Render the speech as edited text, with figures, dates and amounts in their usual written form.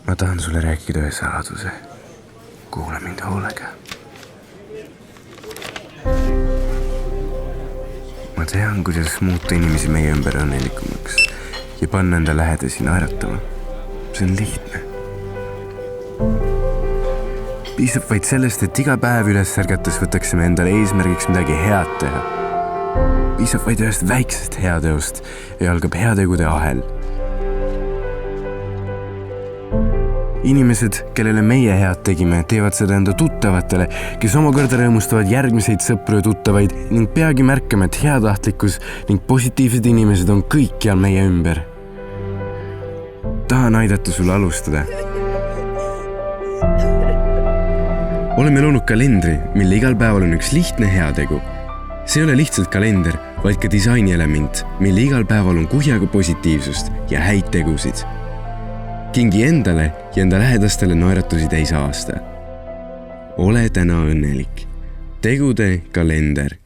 Ma tahan sulle rääkida ühe saladuse. Kuula mind hoolega. Ma tean, kuidas muuta inimesi meie ümber õnnelikumaks ja panna enda lähedasi naeratama. See on lihtne. Piisab vaid sellest, et iga päev üles ärgates võtaksime endale eesmärgiks midagi head teha. Piisab vaid ühest väiksest heateost ja algab heategude ahel. Inimesed, kellele meie head tegime, teevad seda enda tuttavatele, kes omakorda rõõmustavad järgmiseid sõpru ja tuttavaid ning peagi märkame, et heatahtlikkus ning positiivsed inimesed on kõikjal meie ümber. Tahan aidata sul alustada. Oleme loonud kalendri, mille igal päeval on üks lihtne heategu. See ei ole lihtsalt kalender, vaid ka disainielement, mille igal päeval on kuhjaga positiivsust ja häid tegusid. Kingi endale ja enda lähedastele naeratusi täis aasta. Ole täna õnnelik. Tegude kalender.